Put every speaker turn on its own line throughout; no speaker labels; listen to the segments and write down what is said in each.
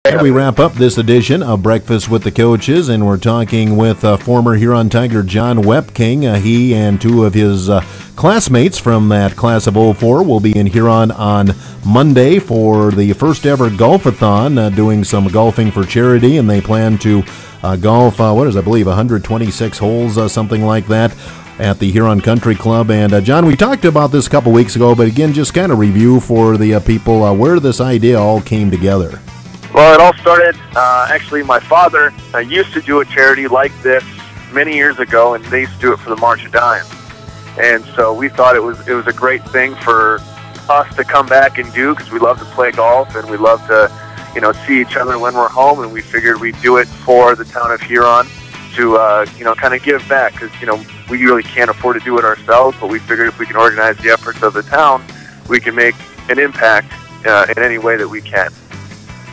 And we wrap up this edition of Breakfast with the Coaches, and we're talking with former Huron Tiger John Wepking. He and two of his classmates from that class of '04 will be in Huron on Monday for the first ever Golf-a-thon, doing some golfing for charity, and they plan to golf, I believe, 126 holes, something like that, at the Huron Country Club. And John, we talked about this a couple weeks ago, but again, just kind of review for the people where this idea all came together.
Well, it all started, actually, my father used to do a charity like this many years ago, and they used to do it for the March of Dimes. And so we thought it was a great thing for us to come back and do, because we love to play golf and we love to, see each other when we're home, and we figured we'd do it for the town of Huron to, kind of give back, because, we really can't afford to do it ourselves, but we figured if we can organize the efforts of the town, we can make an impact in any way that we can.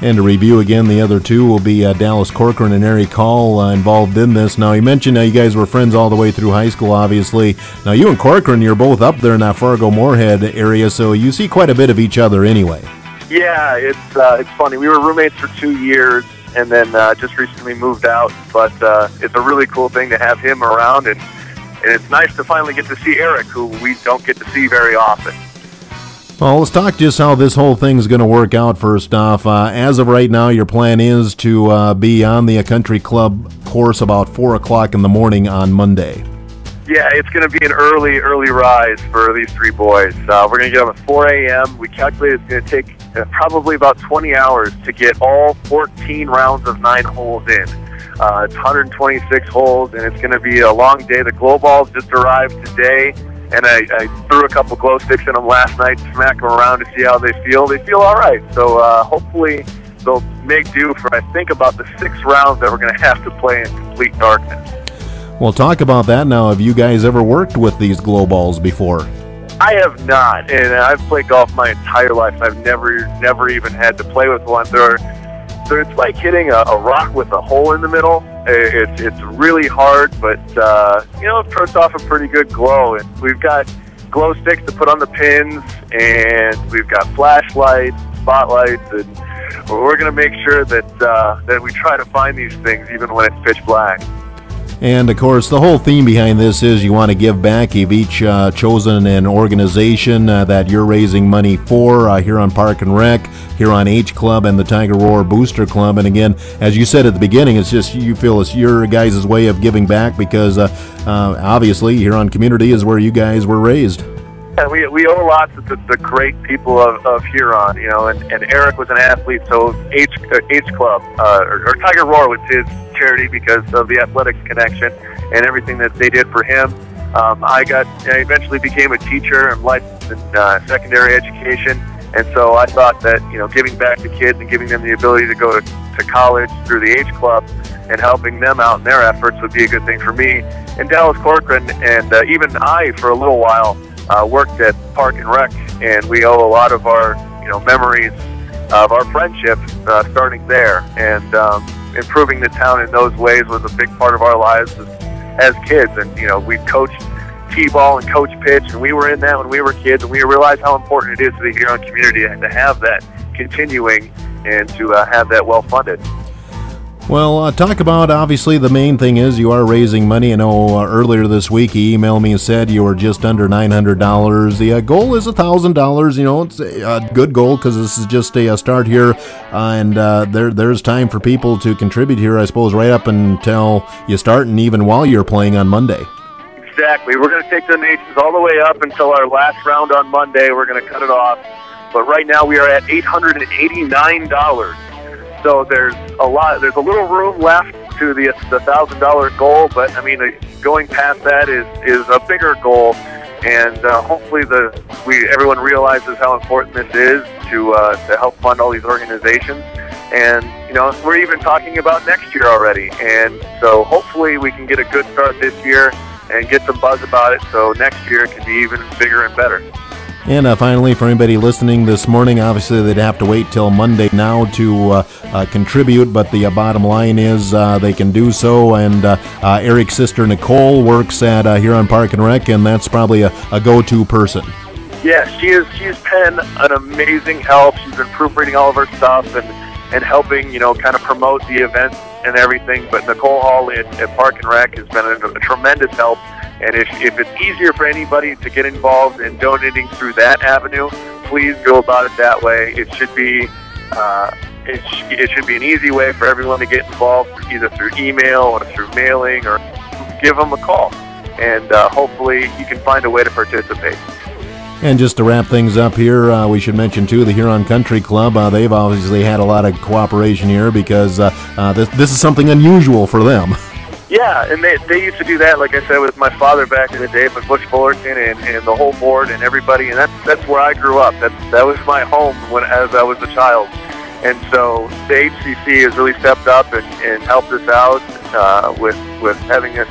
And to review again, the other two will be Dallas Corcoran and Eric Hall involved in this. Now, you mentioned you guys were friends all the way through high school, obviously. Now, you and Corcoran, you're both up there in that Fargo-Moorhead area, so you see quite a bit of each other anyway. Yeah,
it's funny. We were roommates for 2 years, and then just recently moved out. But it's a really cool thing to have him around, and it's nice to finally get to see Eric, who we don't get to see very often.
Well, let's talk just how this whole thing's going to work out first off. As of right now, your plan is to be on the country club course about 4 o'clock in the morning on Monday.
Yeah, it's going to be an early rise for these three boys. We're going to get up at 4 a.m. We calculate it's going to take probably about 20 hours to get all 14 rounds of 9 holes in. It's 126 holes, and it's going to be a long day. The glow balls just arrived today, and I threw a couple glow sticks in them last night, smack them around to see how they feel. They feel all right, so hopefully they'll make do for, I think, about the 6 rounds that we're going to have to play in complete darkness.
Well, talk about that now. Have you guys ever worked with these glow balls before?
I have not, and I've played golf my entire life. I've never even had to play with one. It's like hitting a rock with a hole in the middle. It's really hard, but it puts off a pretty good glow. And we've got glow sticks to put on the pins, and we've got flashlights, spotlights, and we're going to make sure that we try to find these things even when it's pitch black.
And, of course, the whole theme behind this is you want to give back. You've each chosen an organization that you're raising money for, Huron Park and Rec, Huron H Club, and the Tiger Roar Booster Club. And, again, as you said at the beginning, it's just you feel it's your guys' way of giving back because, obviously, Huron community is where you guys were raised.
Yeah, we owe a lot to the great people of Huron, and Eric was an athlete, so H Club, or Tiger Roar was his charity because of the athletics connection and everything that they did for him. I eventually became a teacher and licensed in secondary education, and so I thought that, giving back to kids and giving them the ability to go to college through the H Club and helping them out in their efforts would be a good thing for me. And Dallas Corcoran and even I, for a little while, worked at Park and Rec, and we owe a lot of our memories of our friendship starting there, and improving the town in those ways was a big part of our lives as kids. And we coached t-ball and coach pitch, and we were in that when we were kids, and we realized how important it is to the Huron community to have that continuing and to have that well funded.
Well, talk about, obviously, the main thing is you are raising money. I know earlier this week he emailed me and said you were just under $900. The goal is $1,000. It's a good goal because this is just a start here, and there's time for people to contribute here, I suppose, right up until you start and even while you're playing on Monday.
Exactly. We're going to take donations all the way up until our last round on Monday. We're going to cut it off. But right now we are at $889. So there's a little room left to the $1,000 goal, but going past that is a bigger goal, and hopefully everyone realizes how important this is to help fund all these organizations. And we're even talking about next year already, and so hopefully we can get a good start this year and get some buzz about it, so next year it can be even bigger and better.
And finally, for anybody listening this morning, obviously they'd have to wait till Monday now to contribute, but the bottom line is they can do so. And Eric's sister Nicole works at Huron Park and Rec, and that's probably a go-to person.
Yeah, she's been an amazing help. She's been proofreading all of our stuff, and and helping, kind of promote the events and everything. But Nicole Hall at Park and Rec has been a tremendous help. And if it's easier for anybody to get involved in donating through that avenue, please go about it that way. It should be it should be an easy way for everyone to get involved, either through email or through mailing, or give them a call. And hopefully you can find a way to participate.
And just to wrap things up here, we should mention, too, the Huron Country Club. They've obviously had a lot of cooperation here because this is something unusual for them.
Yeah, and they used to do that, like I said, with my father back in the day, with Butch Fullerton and the whole board and everybody, and that's where I grew up. That was my home as I was a child. And so the HCC has really stepped up and helped us out with having us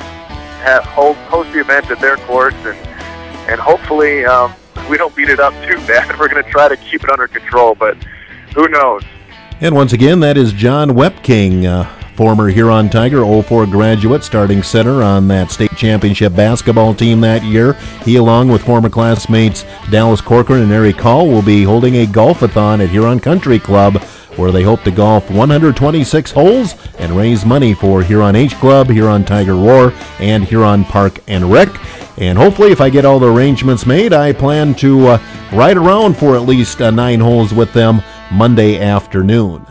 host the event at their courts, and hopefully we don't beat it up too bad. We're going to try to keep it under control, but who knows? And
once again, that is John Wepking, former Huron Tiger 04 graduate, starting center on that state championship basketball team that year. He, along with former classmates Dallas Corcoran and Eric Hall, will be holding a golf-a-thon at Huron Country Club, where they hope to golf 126 holes and raise money for Huron H Club, Huron Tiger Roar, and Huron Park and Rec. And hopefully, if I get all the arrangements made, I plan to ride around for at least 9 holes with them Monday afternoon.